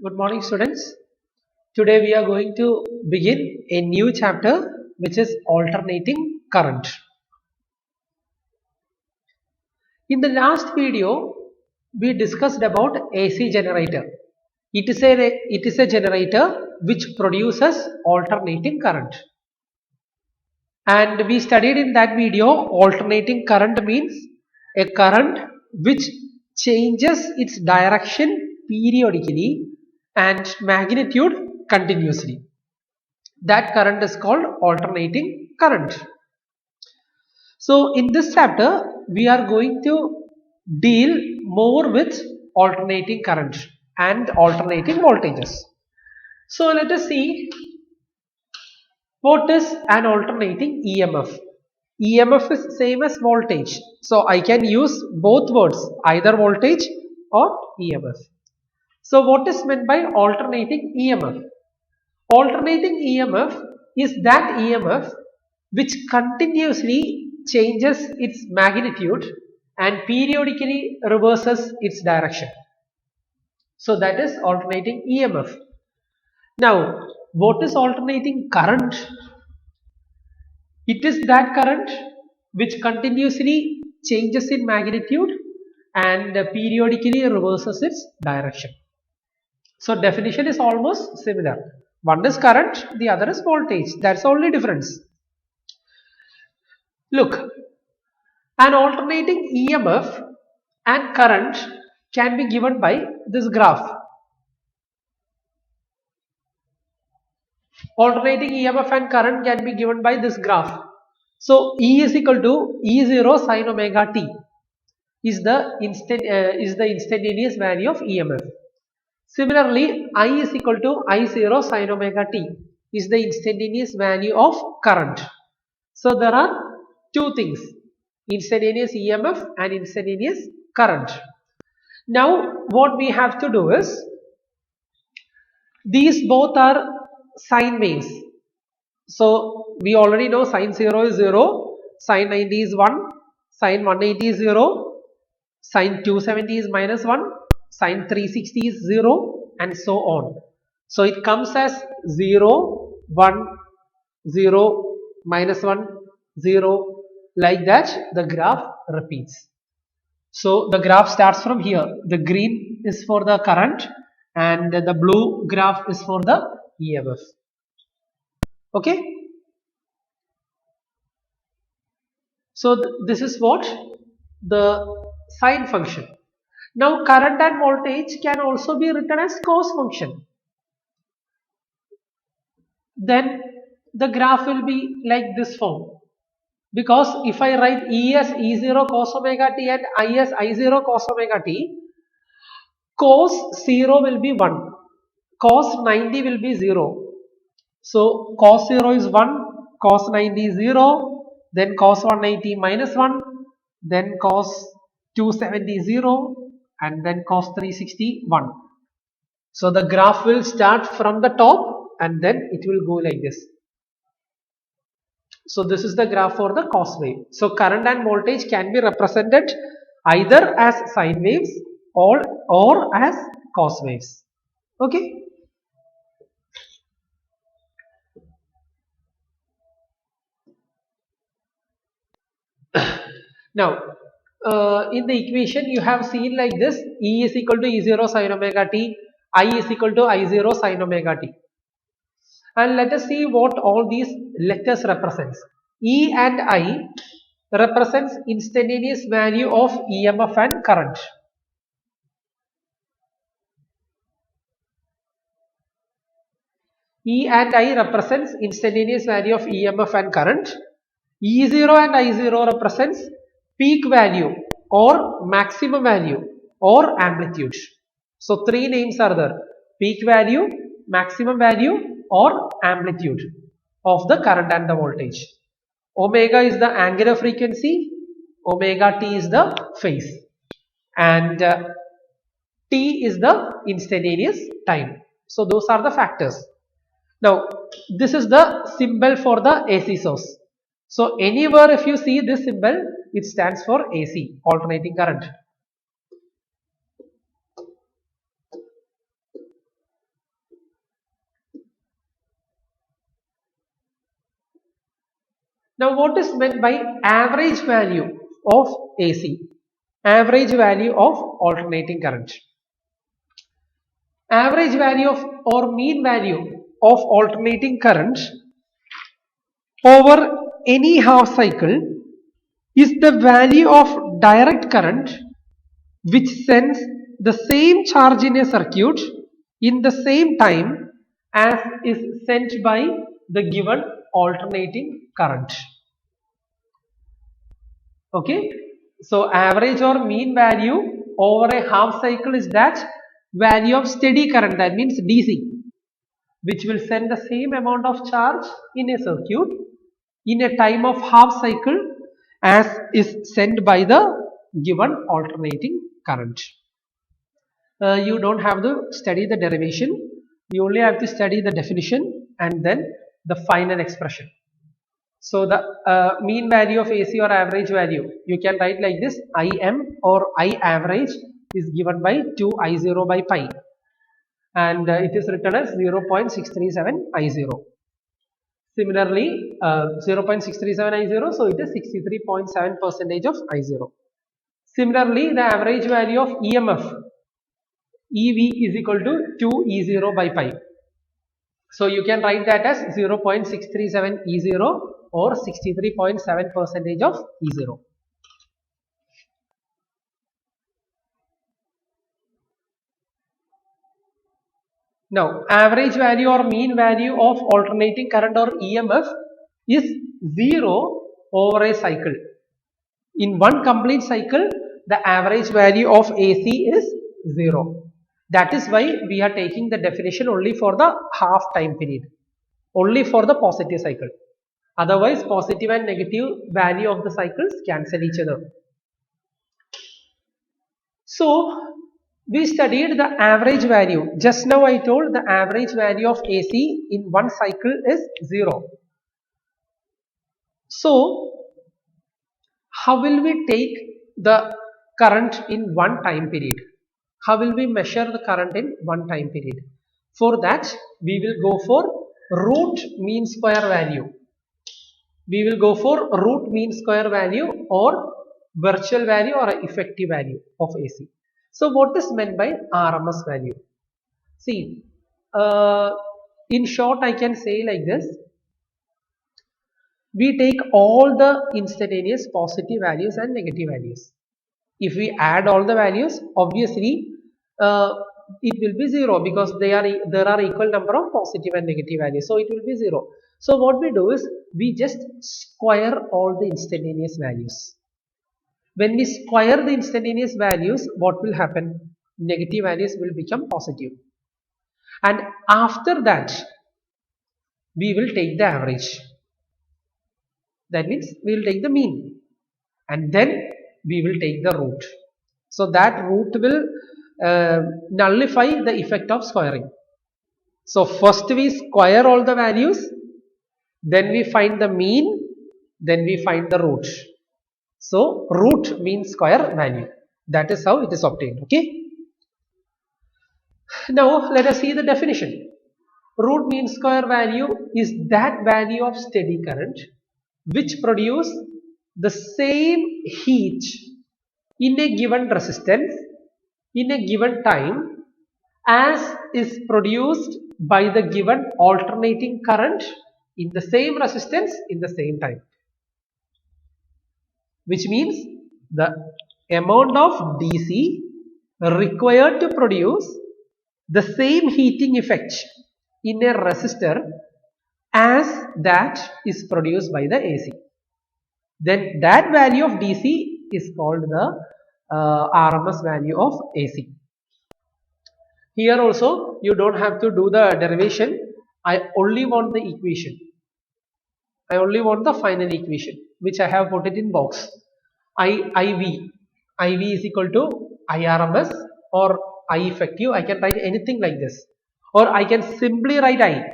Good morning, students. Today we are going to begin a new chapter which is alternating current. In the last video, we discussed about AC generator. It is a generator which produces alternating current. And we studied in that video alternating current means a current which changes its direction periodically and magnitude continuously. That current is called alternating current. So in this chapter we are going to deal more with alternating current and alternating voltages. So let us see what is an alternating EMF. EMF is same as voltage. So I can use both words, either voltage or EMF. So what is meant by alternating EMF? Alternating EMF is that EMF which continuously changes its magnitude and periodically reverses its direction. So that is alternating EMF. Now, what is alternating current? It is that current which continuously changes in magnitude and periodically reverses its direction. So definition is almost similar. One is current, the other is voltage. That's the only difference. Look, an alternating EMF and current can be given by this graph. Alternating EMF and current can be given by this graph. So E is equal to E0 sin omega t is the instantaneous value of EMF. Similarly, I is equal to I0 sin omega t is the instantaneous value of current. So there are two things, instantaneous EMF and instantaneous current. Now what we have to do is, these both are sine waves. So we already know sine 0 is 0, sine 90 is 1, sine 180 is 0, sine 270 is minus 1, sine 360 is 0, and so on. So it comes as 0, 1, 0, minus 1, 0, like that the graph repeats. So the graph starts from here. The green is for the current and the blue graph is for the EMF. Okay. So this is what the sine function. Now current and voltage can also be written as cos function. Then the graph will be like this form. Because if I write E as E0 cos omega t and I as I0 cos omega t, cos 0 will be 1, cos 90 will be 0. So cos 0 is 1, cos 90 is 0, then cos 180 minus 1, then cos 270 0, and then cos 360 1. So the graph will start from the top and then it will go like this. So this is the graph for the cos wave. So current and voltage can be represented either as sine waves or as cos waves. Okay. Now in the equation you have seen like this, E is equal to E0 sin omega t, I is equal to I0 sin omega t. And let us see what all these letters represents. E and I represents instantaneous value of EMF and current. E and I represents instantaneous value of EMF and current. E0 and I0 represents peak value or maximum value or amplitude. So three names are there: peak value, maximum value, or amplitude of the current and the voltage. Omega is the angular frequency, omega t is the phase, and t is the instantaneous time. So those are the factors. Now this is the symbol for the AC source. So anywhere if you see this symbol, it stands for AC, alternating current. Now what is meant by average value of AC? Average value of alternating current. Average value of or mean value of alternating current over any half cycle is the value of direct current which sends the same charge in a circuit in the same time as is sent by the given alternating current. Okay, so average or mean value over a half cycle is that value of steady current, that means DC, which will send the same amount of charge in a circuit in a time of half cycle as is sent by the given alternating current. You don't have to study the derivation, you only have to study the definition and then the final expression. So the mean value of AC or average value, you can write like this: IM or I average is given by 2 I0 by pi, and it is written as 0.637 I0. Similarly, 0.637 I0, so it is 63.7% of I0. Similarly, the average value of EMF, EV is equal to 2 E0 by pi. So you can write that as 0.637 E0 or 63.7% of E0. Now, average value or mean value of alternating current or EMF is 0 over a cycle. In one complete cycle, the average value of AC is 0. That is why we are taking the definition only for the half time period, only for the positive cycle. Otherwise, positive and negative value of the cycles cancel each other. So, we studied the average value. Just now I told the average value of AC in one cycle is 0. So, how will we take the current in one time period? How will we measure the current in one time period? For that, we will go for root mean square value. We will go for root mean square value or virtual value or effective value of AC. So what is meant by RMS value? See, in short I can say like this: we take all the instantaneous positive values and negative values. If we add all the values, obviously it will be 0 because there are equal number of positive and negative values, so it will be 0. So what we do is we just square all the instantaneous values. When we square the instantaneous values, what will happen? Negative values will become positive, and after that we will take the average. That means we will take the mean, and then we will take the root. So that root will nullify the effect of squaring. So first we square all the values, then we find the mean, then we find the root. So root means square value. That is how it is obtained. Okay. Now let us see the definition. Root mean square value is that value of steady current which produce the same heat in a given resistance in a given time as is produced by the given alternating current in the same resistance in the same time, which means the amount of DC required to produce the same heating effect in a resistor as that is produced by the AC. Then that value of DC is called the RMS value of AC. Here also you don't have to do the derivation. I only want the equation. I only want the final equation, which I have put it in box. IV is equal to IRMS or I effective. I can write anything like this, or I can simply write I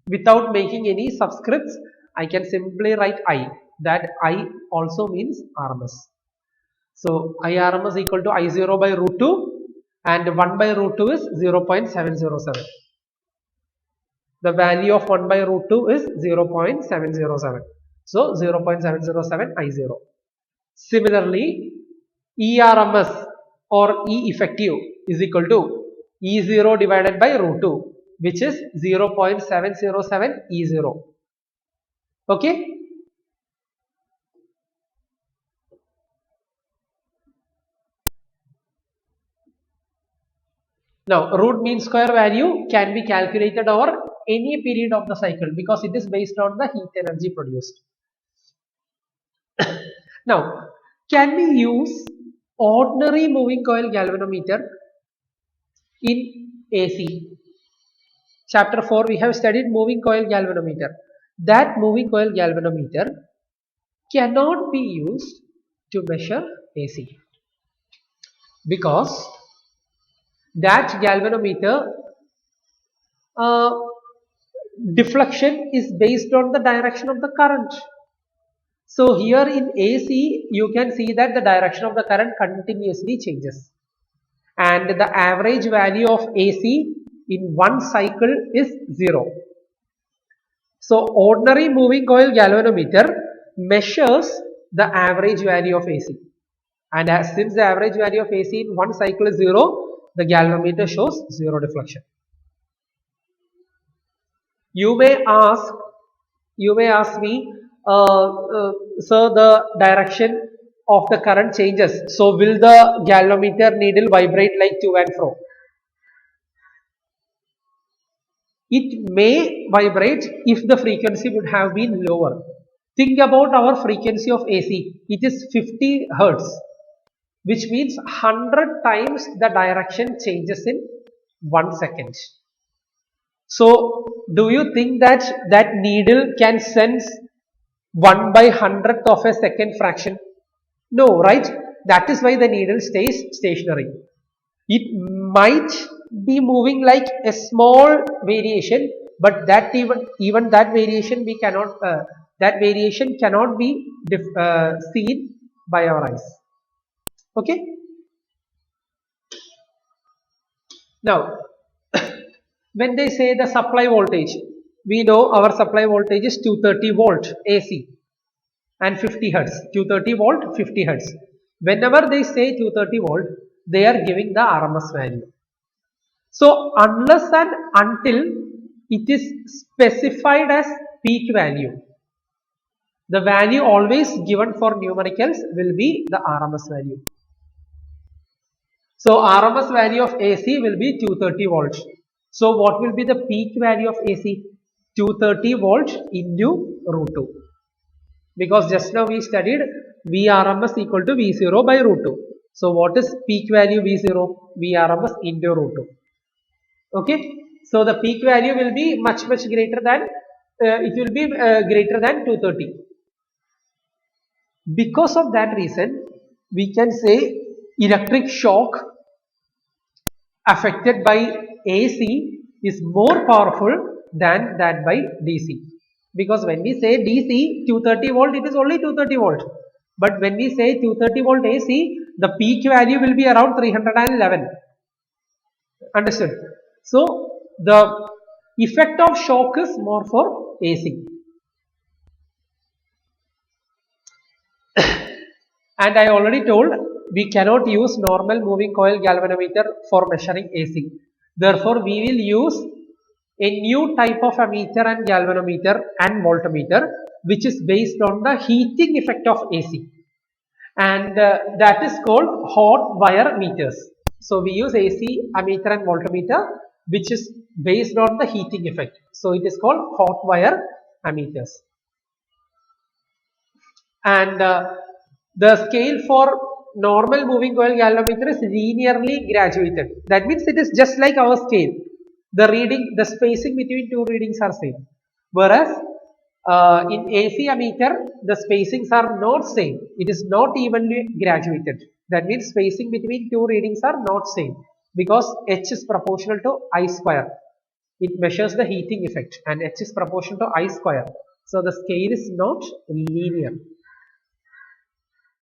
without making any subscripts. I can simply write I. That I also means RMS. So IRMS equal to I0 by root 2, and 1 by root 2 is 0.707. The value of 1 by root 2 is 0.707. So 0.707 I0. Similarly, ERMS or E effective is equal to E0 divided by root 2, which is 0.707 E0. Okay. Now, root mean square value can be calculated over any period of the cycle because it is based on the heat energy produced. Now, can we use ordinary moving coil galvanometer in AC? Chapter 4 we have studied moving coil galvanometer. That moving coil galvanometer cannot be used to measure AC because that galvanometer deflection is based on the direction of the current. So here in AC you can see that the direction of the current continuously changes and the average value of AC in one cycle is 0. So ordinary moving coil galvanometer measures the average value of AC, and since the average value of AC in one cycle is 0, the galvanometer shows 0 deflection. You may ask me, so the direction of the current changes. So will the galvanometer needle vibrate like to and fro? It may vibrate if the frequency would have been lower. Think about our frequency of AC. It is 50 Hertz, which means 100 times the direction changes in 1 second. So, do you think that that needle can sense 1 by 100th of a second fraction? No, right? That is why the needle stays stationary. It might be moving like a small variation, but that even that variation we cannot be seen by our eyes. Okay. Now, when they say the supply voltage, we know our supply voltage is 230 volt AC and 50 Hertz. 230 volt, 50 Hertz. Whenever they say 230 volt, they are giving the RMS value. So unless and until it is specified as peak value, the value always given for numericals will be the RMS value. So RMS value of AC will be 230 volts. So what will be the peak value of AC? 230 volts into root 2. Because just now we studied Vrms equal to V0 by root 2. So what is peak value V0? Vrms into root 2. Okay. So the peak value will be much greater than, greater than 230. Because of that reason, we can say electric shock affected by AC is more powerful than that by DC. Because when we say DC 230 volt, it is only 230 volt. But when we say 230 volt AC, the peak value will be around 311. Understood? So the effect of shock is more for AC. And I already told we cannot use normal moving coil galvanometer for measuring AC. Therefore, we will use a new type of ammeter and galvanometer and voltmeter which is based on the heating effect of AC. And that is called hot wire meters. So we use AC ammeter and voltmeter which is based on the heating effect. So it is called hot wire ammeters. And the scale for normal moving coil galvanometer is linearly graduated. That means it is just like our scale. The spacing between two readings are same. Whereas in AC ammeter, the spacings are not same. It is not evenly graduated. That means spacing between two readings are not same because H is proportional to I square. It measures the heating effect and H is proportional to I square. So the scale is not linear.